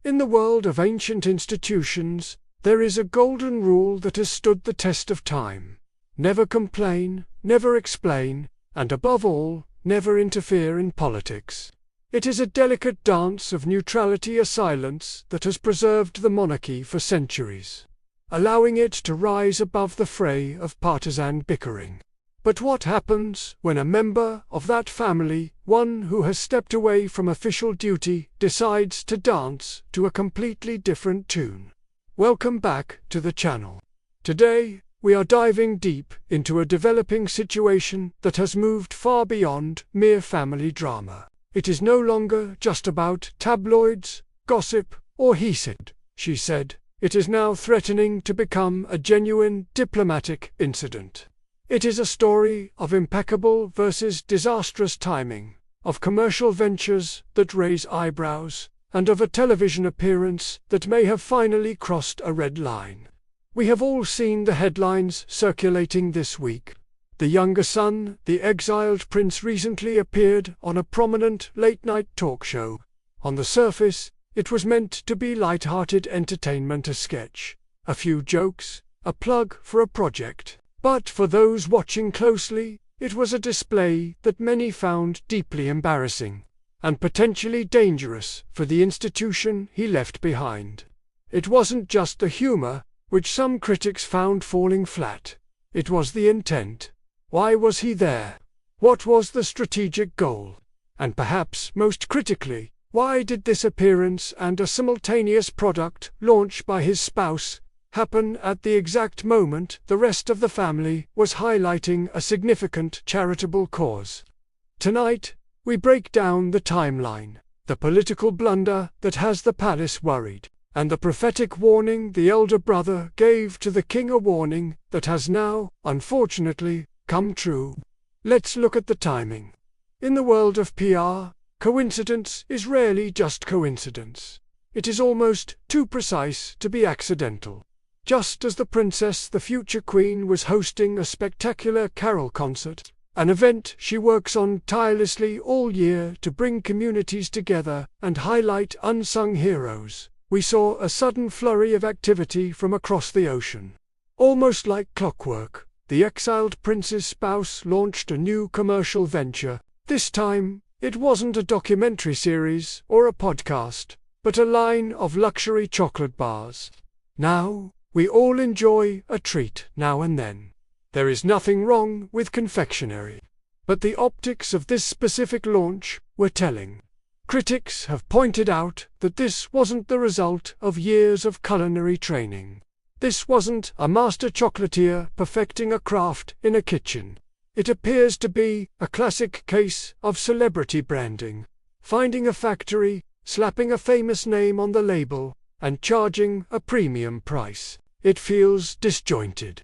In the world of ancient institutions, there is a golden rule that has stood the test of time. Never complain, never explain, and above all, never interfere in politics. It is a delicate dance of neutrality, a silence that has preserved the monarchy for centuries, allowing it to rise above the fray of partisan bickering. But what happens when a member of that family, one who has stepped away from official duty, decides to dance to a completely different tune? Welcome back to the channel. Today, we are diving deep into a developing situation that has moved far beyond mere family drama. It is no longer just about tabloids, gossip, or he said, she said. It is now threatening to become a genuine diplomatic incident. It is a story of impeccable versus disastrous timing, of commercial ventures that raise eyebrows, and of a television appearance that may have finally crossed a red line. We have all seen the headlines circulating this week. The younger son, the exiled prince, recently appeared on a prominent late-night talk show. On the surface, it was meant to be light-hearted entertainment, a sketch, a few jokes, a plug for a project. But for those watching closely, it was a display that many found deeply embarrassing, and potentially dangerous for the institution he left behind. It wasn't just the humor, which some critics found falling flat. It was the intent. Why was he there? What was the strategic goal? And perhaps most critically, why did this appearance and a simultaneous product launch by his spouse happen at the exact moment the rest of the family was highlighting a significant charitable cause? Tonight, we break down the timeline, the political blunder that has the palace worried, and the prophetic warning the elder brother gave to the king, a warning that has now, unfortunately, come true. Let's look at the timing. In the world of PR, coincidence is rarely just coincidence. It is almost too precise to be accidental. Just as the princess, the future queen, was hosting a spectacular carol concert, an event she works on tirelessly all year to bring communities together and highlight unsung heroes, we saw a sudden flurry of activity from across the ocean. Almost like clockwork, the exiled prince's spouse launched a new commercial venture. This time, it wasn't a documentary series or a podcast, but a line of luxury chocolate bars. Now, we all enjoy a treat now and then. There is nothing wrong with confectionery. But the optics of this specific launch were telling. Critics have pointed out that this wasn't the result of years of culinary training. This wasn't a master chocolatier perfecting a craft in a kitchen. It appears to be a classic case of celebrity branding, finding a factory, slapping a famous name on the label, and charging a premium price. It feels disjointed.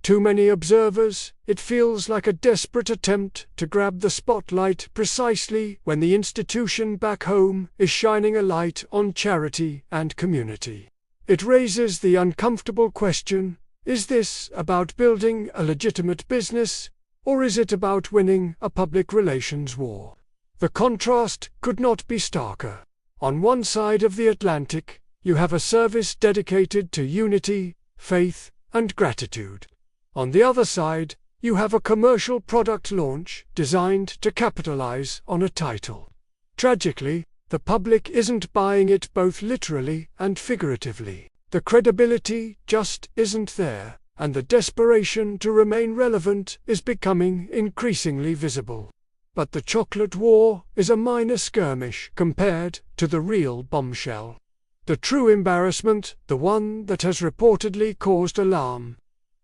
To many observers, it feels like a desperate attempt to grab the spotlight precisely when the institution back home is shining a light on charity and community. It raises the uncomfortable question, is this about building a legitimate business, or is it about winning a public relations war? The contrast could not be starker. On one side of the Atlantic, you have a service dedicated to unity, faith, and gratitude. On the other side, you have a commercial product launch designed to capitalize on a title. Tragically, the public isn't buying it both literally and figuratively. The credibility just isn't there, and the desperation to remain relevant is becoming increasingly visible. But the chocolate war is a minor skirmish compared to the real bombshell. The true embarrassment, the one that has reportedly caused alarm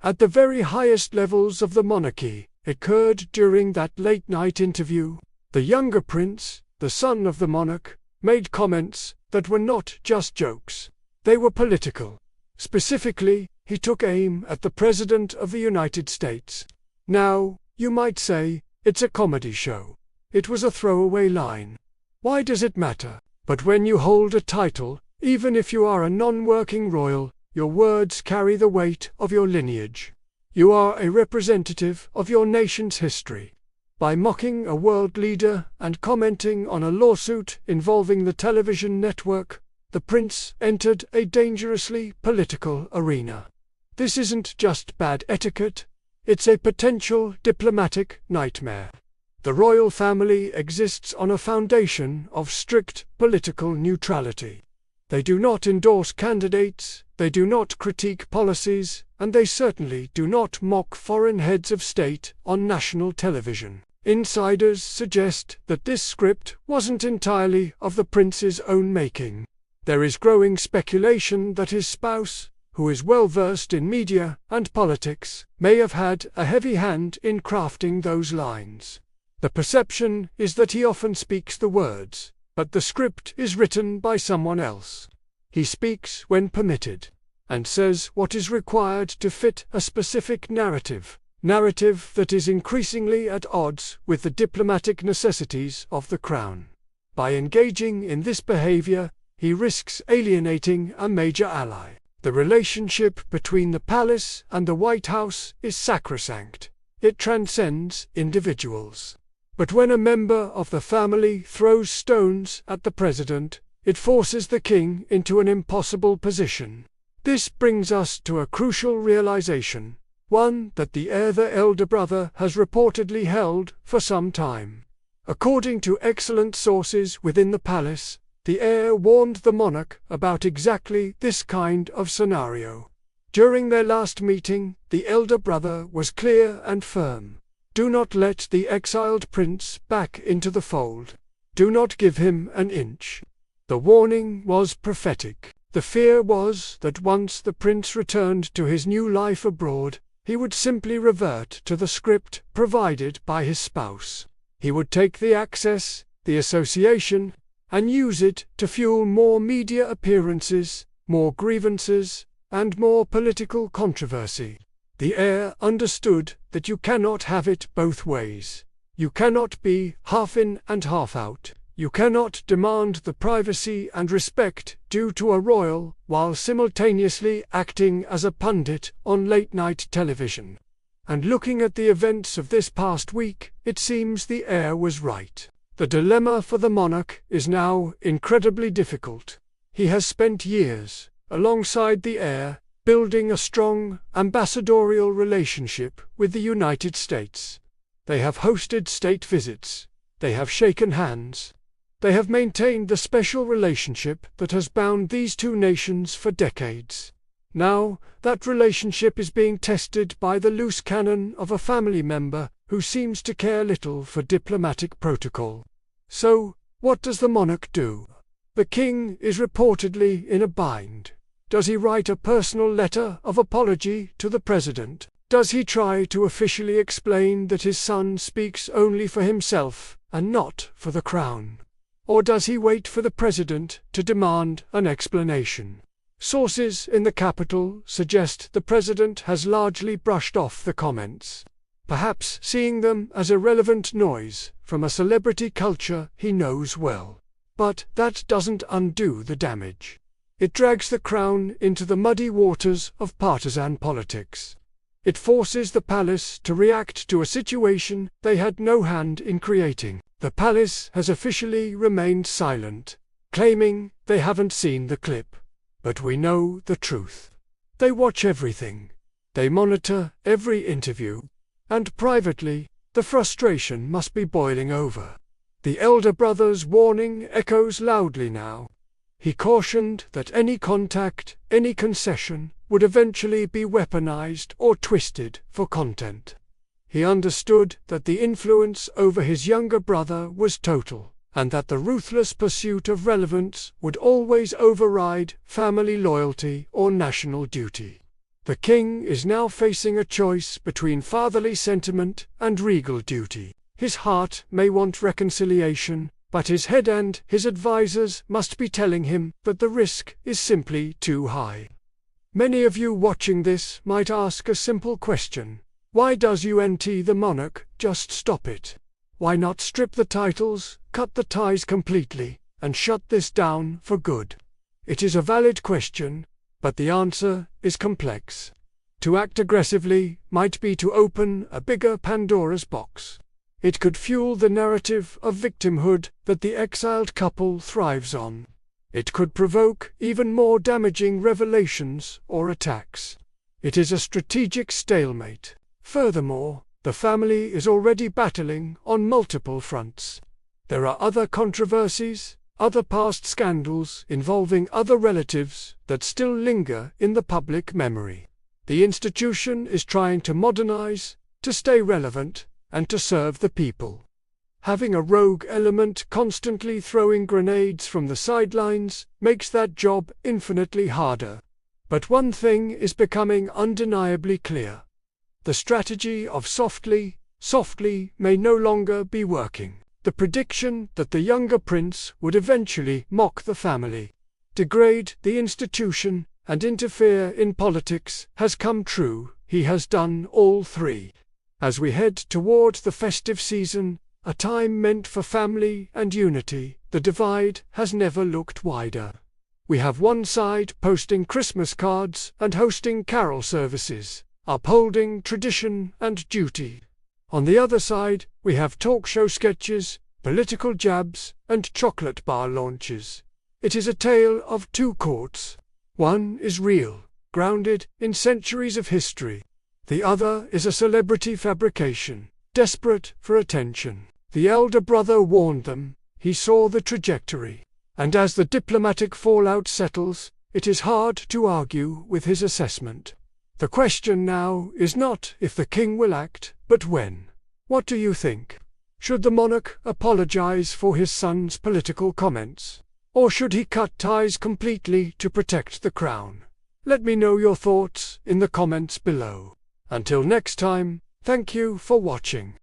at the very highest levels of the monarchy, occurred during that late-night interview. The younger prince, the son of the monarch, made comments that were not just jokes. They were political. Specifically, he took aim at the President of the United States. Now, you might say, it's a comedy show. It was a throwaway line. Why does it matter? But when you hold a title, even if you are a non-working royal, your words carry the weight of your lineage. You are a representative of your nation's history. By mocking a world leader and commenting on a lawsuit involving the television network, the prince entered a dangerously political arena. This isn't just bad etiquette, it's a potential diplomatic nightmare. The royal family exists on a foundation of strict political neutrality. They do not endorse candidates, they do not critique policies, and they certainly do not mock foreign heads of state on national television. Insiders suggest that this script wasn't entirely of the prince's own making. There is growing speculation that his spouse, who is well versed in media and politics, may have had a heavy hand in crafting those lines. The perception is that he often speaks the words, but the script is written by someone else. He speaks when permitted, and says what is required to fit a specific narrative that is increasingly at odds with the diplomatic necessities of the crown. By engaging in this behavior, he risks alienating a major ally. The relationship between the palace and the White House is sacrosanct. It transcends individuals. But when a member of the family throws stones at the president, it forces the king into an impossible position. This brings us to a crucial realization, one that the heir, the elder brother, has reportedly held for some time. According to excellent sources within the palace, the heir warned the monarch about exactly this kind of scenario. During their last meeting, the elder brother was clear and firm. Do not let the exiled prince back into the fold. Do not give him an inch. The warning was prophetic. The fear was that once the prince returned to his new life abroad, he would simply revert to the script provided by his spouse. He would take the access, the association, and use it to fuel more media appearances, more grievances, and more political controversy. The heir understood that you cannot have it both ways. You cannot be half in and half out. You cannot demand the privacy and respect due to a royal while simultaneously acting as a pundit on late-night television. And looking at the events of this past week, it seems the heir was right. The dilemma for the monarch is now incredibly difficult. He has spent years, alongside the heir, building a strong, ambassadorial relationship with the United States. They have hosted state visits. They have shaken hands. They have maintained the special relationship that has bound these two nations for decades. Now, that relationship is being tested by the loose cannon of a family member who seems to care little for diplomatic protocol. So, what does the monarch do? The king is reportedly in a bind. Does he write a personal letter of apology to the president? Does he try to officially explain that his son speaks only for himself and not for the crown? Or does he wait for the president to demand an explanation? Sources in the capital suggest the president has largely brushed off the comments, perhaps seeing them as irrelevant noise from a celebrity culture he knows well. But that doesn't undo the damage. It drags the crown into the muddy waters of partisan politics. It forces the palace to react to a situation they had no hand in creating. The palace has officially remained silent, claiming they haven't seen the clip. But we know the truth. They watch everything. They monitor every interview. And privately, the frustration must be boiling over. The elder brother's warning echoes loudly now. He cautioned that any contact, any concession, would eventually be weaponized or twisted for content. He understood that the influence over his younger brother was total, and that the ruthless pursuit of relevance would always override family loyalty or national duty. The king is now facing a choice between fatherly sentiment and regal duty. His heart may want reconciliation, but his head and his advisors must be telling him that the risk is simply too high. Many of you watching this might ask a simple question. Why does the monarch just stop it? Why not strip the titles, cut the ties completely, and shut this down for good? It is a valid question, but the answer is complex. To act aggressively might be to open a bigger Pandora's box. It could fuel the narrative of victimhood that the exiled couple thrives on. It could provoke even more damaging revelations or attacks. It is a strategic stalemate. Furthermore, the family is already battling on multiple fronts. There are other controversies, other past scandals involving other relatives that still linger in the public memory. The institution is trying to modernize, to stay relevant, and to serve the people. Having a rogue element constantly throwing grenades from the sidelines makes that job infinitely harder. But one thing is becoming undeniably clear. The strategy of softly may no longer be working. The prediction that the younger prince would eventually mock the family, degrade the institution, and interfere in politics has come true. He has done all three. As we head towards the festive season, a time meant for family and unity, the divide has never looked wider. We have one side posting Christmas cards and hosting carol services, upholding tradition and duty. On the other side, we have talk show sketches, political jabs, and chocolate bar launches. It is a tale of two courts. One is real, grounded in centuries of history. The other is a celebrity fabrication, desperate for attention. The elder brother warned them. He saw the trajectory. And as the diplomatic fallout settles, it is hard to argue with his assessment. The question now is not if the king will act, but when. What do you think? Should the monarch apologize for his son's political comments? Or should he cut ties completely to protect the crown? Let me know your thoughts in the comments below. Until next time, thank you for watching.